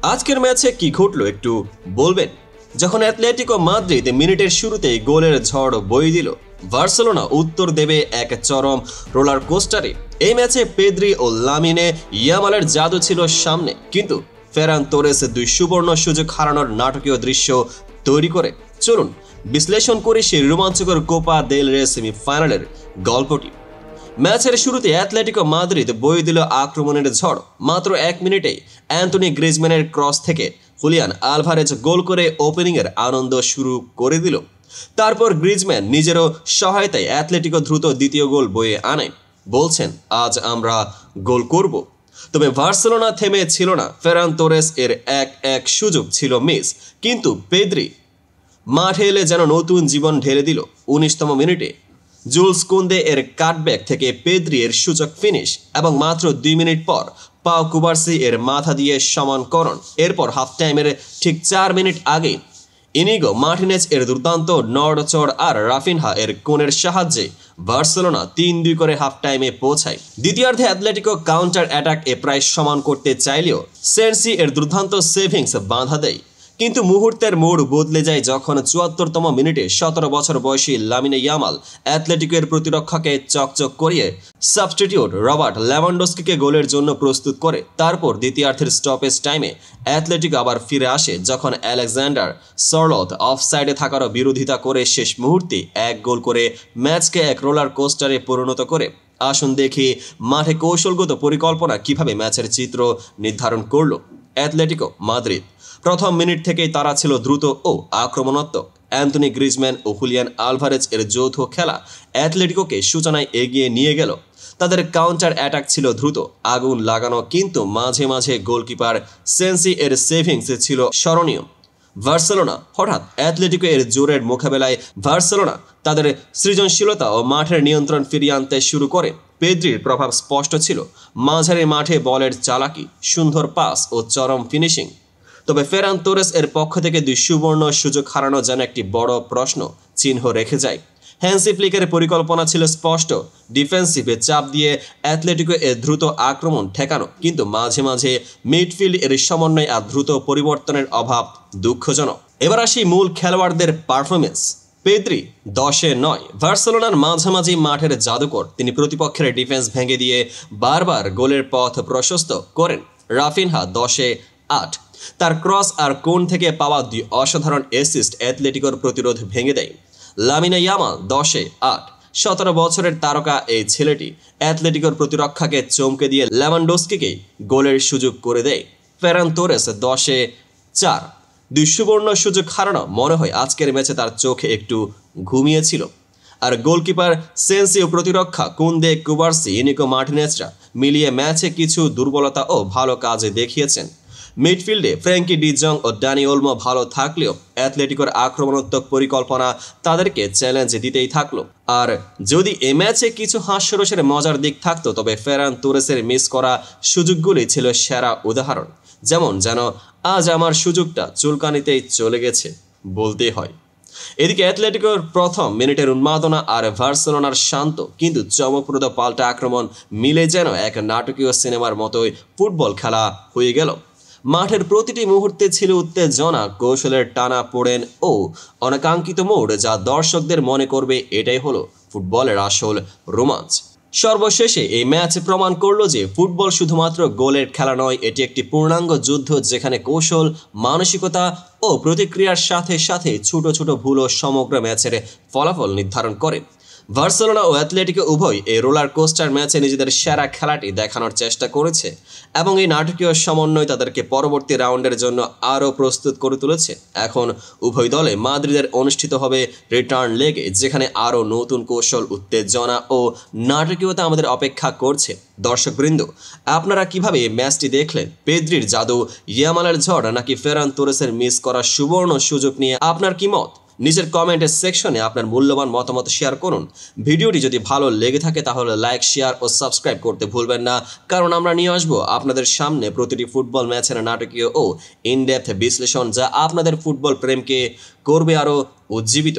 আজকের ম্যাচে কি ঘটলো একটু বলবেন? যখন অ্যাটলেটিকো মাদ্রিদ মিনিটের শুরুতেই গোলের ঝড় বয়ে দিল, বার্সেলোনা উত্তর দেবে এক চরম রোলার কোস্টারে। এই ম্যাচে পেদ্রি ও লামিনে ইয়ামালের জাদু ছিল সামনে, কিন্তু ফেরান তোরেস দুই সুবর্ণ সুযোগ হারানোর নাটকীয় দৃশ্য তৈরি করে। চলুন বিশ্লেষণ করি সেই রোমাঞ্চকর কোপা দেল রে সেমিফাইনালের গল্পটি। ম্যাচের শুরুতে অ্যাটলেটিকো মাদ্রিদ বয়ে দিল আক্রমণের ঝড়। মাত্র 1 মিনিটে অ্যান্টনি গ্রিজম্যানের ক্রস থেকে হুলিয়ান আলভারেজ গোল করে ওপেনিংয়ের আনন্দ শুরু করে দিল। তারপর গ্রিজম্যান নিজেরও সহায়তায় অ্যাটলেটিকো দ্রুত দ্বিতীয় গোল বয়ে আনে। বলছেন, আজ আমরা গোল করব। তবে বার্সেলোনা থেমে ছিল না। ফেরান তোরেস এর এক সুযোগ ছিল মিস, কিন্তু পেদ্রি মাঠে এলে যেন নতুন জীবন ঢেলে দিল। 19তম মিনিটে জুলস কুন্দে এর কাটব্যাক থেকে পেদ্রি এর সূচক ফিনিশ, এবং মাত্র 2 মিনিট পর পাও কুবার্সি এর মাথা দিয়ে সমানকরণ। এরপর হাফ টাইমের ঠিক 4 মিনিট আগে ইনিগো মার্টিনেজ এর দুর্দান্ত নড়চড় আর রাফিনহা এর কোণের সাহায্যে বার্সেলোনা 3-2 করে হাফ টাইমে পৌঁছায়। দ্বিতীয়ার্ধে অ্যাটলেটিকো কাউন্টার অ্যাটাক এ প্রায় সমান করতে চাইলেও সেন্সি এর দুর্দান্ত সেভিংস বাধা দেয়। কিন্তু মুহূর্তের মোড় বদলে যায় যখন 74তম মিনিটে 17 বছর বয়সী লামিনে ইয়ামাল অ্যাটলেটিকোর প্রতিরক্ষাকে চকচক করিয়ে সাবস্টিটিউট রবার্ট লেভানডস্কিকে গোলের জন্য প্রস্তুত করে। তারপর দ্বিতীয়ার্ধের স্টপেজ টাইমে অ্যাটলেটিকো আবার ফিরে আসে, যখন আলেকজান্ডার সরলথ অফসাইডে থাকারও বিরোধিতা করে শেষ মুহূর্তে এক গোল করে ম্যাচকে এক রোলার কোস্টারে পরিণত করে। আসুন দেখি মাঠে কৌশলগত পরিকল্পনা কিভাবে ম্যাচের চিত্র নির্ধারণ করল অ্যাটলেটিকো মাদ্রিদ। প্রথম মিনিট থেকেই তারা ছিল দ্রুত ও আক্রমণাত্মক। অ্যান্টনি গ্রিজম্যান ও হুলিয়ান আলভারেজ এর যৌথ খেলা অ্যাটলেটিকোকে সূচনায় এগিয়ে নিয়ে গেল। তাদের কাউন্টার অ্যাটাক ছিল দ্রুত, আগুন লাগানো, কিন্তু মাঝে মাঝে গোলকিপার সেন্সি এর সেভিংস ছিল স্মরণীয়। বার্সেলোনা হঠাৎ অ্যাটলেটিকো এর জোরের মোকাবেলায় বার্সেলোনা তাদের সৃজনশীলতা ও মাঠের নিয়ন্ত্রণ ফিরিয়ে আনতে শুরু করে। পেদ্রির প্রভাব স্পষ্ট ছিল। মাঝারি মাঠে বলের চালাকি, সুন্দর পাস ও চরম ফিনিশিং। তবে ফেরান তোরেস এর পক্ষ থেকে 2 সুবর্ণ সুযোগ হারানো যেন একটি বড় প্রশ্ন চিহ্ন রেখে যায়। হ্যান্সি ফ্লিকের পরিকল্পনা ছিল স্পষ্ট, ডিফেন্সিভে চাপ দিয়ে অ্যাটলেটিকো এর দ্রুত আক্রমণ ঠেকানো, কিন্তু মাঝে মাঝে মিডফিল্ড এর সমন্বয় আর দ্রুত পরিবর্তনের অভাব দুঃখজনক। এবার আসি মূল খেলোয়াড়দের পারফরমেন্স। পেদ্রি 10-এ 9। বার্সেলোনার মাঝামাঝি মাঠের জাদুকর। তিনি প্রতিপক্ষের ডিফেন্স ভেঙে দিয়ে বারবার গোলের পথ প্রশস্ত করেন। রাফিনহা 10-এ 8। তার ক্রস আর কোণ থেকে পাওয়া 2 অসাধারণ অ্যাসিস্ট অ্যাটলেটিকোর প্রতিরোধ ভেঙে দেয়। Lamine Yamal 10-এ 8। 17 বছরের তারকা এই ছেলেটি অ্যাটলেটিকোর প্রতিরক্ষাকে চমকে দিয়ে লেভানডস্কিকে গোলের সুযোগ করে দেয়। Ferran Torres 10-এ 4। 2 সুবর্ণ সুযোগ হারানো। মনে হয় আজকের ম্যাচে তার চোখে একটু ঘুমিয়েছিল। আর গোলকিপার সেন্সি ও প্রতিরক্ষা কুন্দে, কুবার্সি, ইনিগো মার্টিনেজরা মিলিয়ে ম্যাচে কিছু দুর্বলতা ও ভালো কাজে দেখিয়েছেন। মিডফিল্ডে ফ্র্যাঙ্কি ডি জং ও ড্যানি ওলমো ভালো থাকলেও অ্যাটলেটিকোর আক্রমণাত্মক পরিকল্পনা তাদেরকে চ্যালেঞ্জ দিতেই থাকলো। আর যদি এ ম্যাচে কিছু হাস্যরসের মজার দিক থাকতো, তবে ফেরান তোরেসের মিস করা সুযোগগুলি ছিল সেরা উদাহরণ। যেন আজ আমার সুযোগটা চুলকানিতেই চলে গেছে বলতেই হয়। এদিকে অ্যাটলেটিকোর প্রথম মিনিটের উন্মাদনা আর বার্সেলোনার শান্ত কিন্তু চমকপ্রদ পাল্টা আক্রমণ মিলে যেন এক নাটকীয় সিনেমার মতোই ফুটবল খেলা হয়ে গেল। মাঠের প্রতিটি মুহূর্তে ছিল উত্তেজনা, কৌশলের টানা পোড়েন ও অনাকাঙ্ক্ষিত মোড়, যা দর্শকদের মনে করবে এটাই হলো ফুটবলের আসল রোমাঞ্চ। সর্বশেষে এই ম্যাচ প্রমাণ করলো যে ফুটবল শুধুমাত্র গোলের খেলা নয়, এটি একটি পূর্ণাঙ্গ যুদ্ধ, যেখানে কৌশল, মানসিকতা ও প্রতিক্রিয়ার সাথে সাথে ছোট ছোট ভুলও সমগ্র ম্যাচের ফলাফল নির্ধারণ করে। বার্সেলোনা ও অ্যাটলেটিকো উভয় এই রোলার কোস্টার ম্যাচে নিজেদের সেরা খেলাটি দেখানোর চেষ্টা করেছে, এবং এই নাটকীয় সমন্বয় তাদেরকে পরবর্তী রাউন্ডের জন্য আরও প্রস্তুত করে তুলেছে। এখন উভয় দলে মাদ্রিদের অনুষ্ঠিত হবে রিটার্ন লেগে, যেখানে আরও নতুন কৌশল, উত্তেজনা ও নাটকীয়তা আমাদের অপেক্ষা করছে। দর্শকবৃন্দ, আপনারা কিভাবে এই ম্যাচটি দেখলেন? পেদ্রির জাদু, ইয়ামালের ঝড়, নাকি ফেরান তোরেসের মিস করা সুবর্ণ সুযোগ নিয়ে আপনার কি মত? নিজের কমেন্টের সেকশনে আপনার মূল্যবান মতামত শেয়ার করুন। ভিডিওটি যদি ভালো লেগে থাকে তাহলে লাইক, শেয়ার ও সাবস্ক্রাইব করতে ভুলবেন না, কারণ আমরা নিয়ে আসবো আপনাদের সামনে প্রতিটি ফুটবল ম্যাচের নাটকীয় ও ইনডেপথ বিশ্লেষণ, যা আপনাদের ফুটবল প্রেমকে করবে আরও উজ্জীবিত।